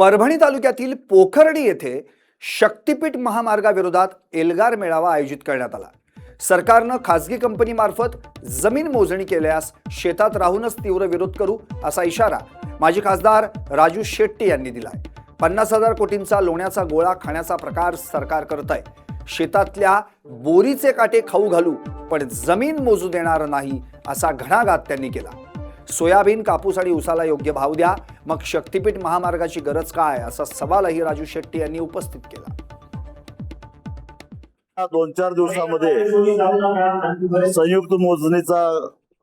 परभणी तालुक्यातील पोखर्डी येथे शक्तीपीठ महामार्गाविरोधात एल्गार मेळावा आयोजित करण्यात आला। सरकारनं खासगी कंपनीमार्फत जमीन मोजणी केल्यास शेतात राहूनच तीव्र विरोध करू असा इशारा माजी खासदार राजू शेट्टी यांनी दिलाय। 50,000 कोटींचा लोण्याचा गोळा खाण्याचा प्रकार सरकार करत आहे। शेतातल्या बोरीचे काटे खाऊ घालू पण जमीन मोजू देणार नाही असा घणाघात त्यांनी केला। सोयाबीन, कापूस आणि ऊसाला योग्य भाव द्या, मग शक्तीपीठ महामार्गाची गरज काय असा सवालही राजू शेट्टी यांनी उपस्थित केला। 2-4 दिवसामध्ये संयुक्त मोजणीचा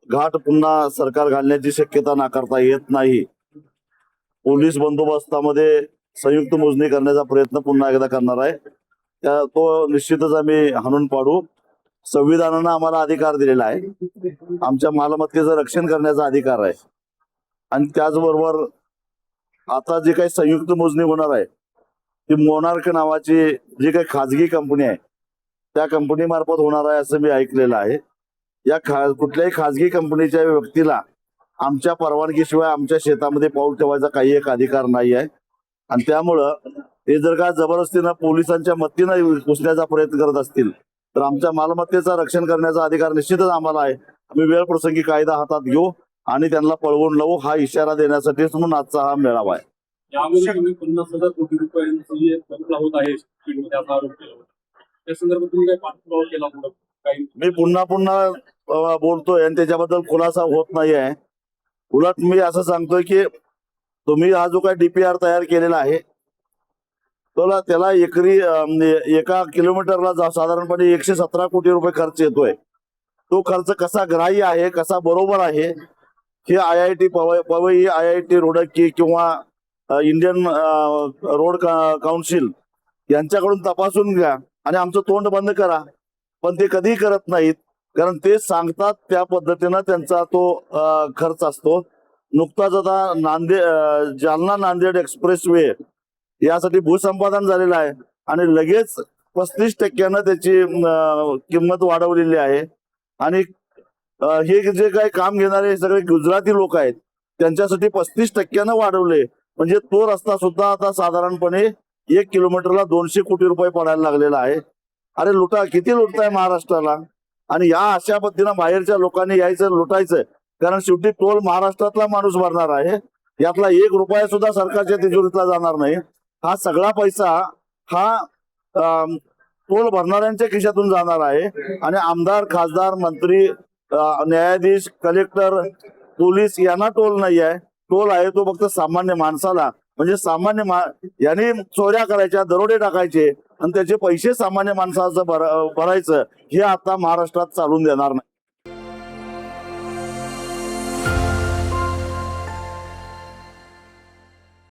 घाट पुन्हा सरकार घालण्याची शक्यता नाकारता येत नाही। पोलीस बंदोबस्तामध्ये संयुक्त मोजणी करण्याचा प्रयत्न पुन्हा एकदा करणार आहे। तो निश्चितच आम्ही हाणून पाडू। संविधानानं आम्हाला अधिकार दिलेला आहे, आमच्या मालमत्तेचं रक्षण करण्याचा अधिकार आहे। आणि त्याचबरोबर आता जी काही संयुक्त मोजणी होणार आहे ती मोनार्क नावाची जी काही खाजगी कंपनी आहे त्या कंपनी मार्फत होणार आहे असं मी ऐकलेलं आहे। या कुठल्याही खाजगी कंपनीच्या व्यक्तीला आमच्या परवानगीशिवाय आमच्या शेतामध्ये पाऊल ठेवायचा काही एक अधिकार नाही आहे। आणि त्यामुळं ते जर का जबरदस्तीनं पोलिसांच्या मदतीनं घुसण्याचा प्रयत्न करत असतील तर आमच्या मालमत्तेचं रक्षण करण्याचा अधिकार निश्चितच आम्हाला आहे। आम्ही वेळ प्रसंगी कायदा हातात घेऊ आणि त्यांना पळवून लावू हा इशारा देण्यासाठीच म्हणून आजचा हा मेळावा आहे। यामध्ये तुम्ही 50,000 कोटी रुपयांची घपला होत आहे त्याचा आरोप केला होता, त्या संदर्भात तुम्ही काय पाठपुरावा केला होता? काही मी पुन्हा बोलतोय आणि त्याच्याबद्दल खुलासा होत नाही आहे। उलट मी असं सांगतोय की तुम्ही हा जो काही DPR तयार केलेला आहे त्याला एकरी एका किलोमीटरला साधारणपणे 117 कोटी रुपये खर्च येतोय। तो खर्च कसा ग्राह्य आहे, कसा बरोबर आहे हे IIT पवई, IIT रुडकी किंवा इंडियन रोड काउन्सिल यांच्याकडून तपासून घ्या आणि आमचं तोंड बंद करा। पण ते कधीही करत नाहीत, कारण ते सांगतात त्या पद्धतीनं त्यांचा तो खर्च असतो। नुकताच आता जालना नांदेड एक्सप्रेसवे यासाठी भूसंपादन झालेलं आहे आणि लगेच 35% त्याची किंमत वाढवलेली आहे। आणि हे जे काही काम घेणारे सगळे गुजराती लोक आहेत त्यांच्यासाठी 35% वाढवले, म्हणजे तो रस्ता सुद्धा आता साधारणपणे 1 किलोमीटरला 200 कोटी रुपये पडायला लागलेला आहे। अरे लुटा, किती लुटताय महाराष्ट्राला? आणि या अशा पद्धतीनं बाहेरच्या लोकांनी यायचं लुटायचं, कारण शेवटी टोल महाराष्ट्रातला माणूस भरणार आहे। यातला 1 रुपया सुद्धा सरकारच्या तिजोरीतला जाणार नाही। हा सगळा पैसा हा टोल भरणाऱ्यांच्या खिशातून जाणार आहे आणि आमदार, खासदार, मंत्री, न्यायाधीश, कलेक्टर, पोलीस यांना टोल नाही आहे। टोल आहे तो फक्त सामान्य माणसाला, म्हणजे यांनी चोऱ्या करायच्या, दरोडे टाकायचे आणि त्याचे पैसे सामान्य माणसाचं भरायचं हे आता महाराष्ट्रात चालून देणार नाही।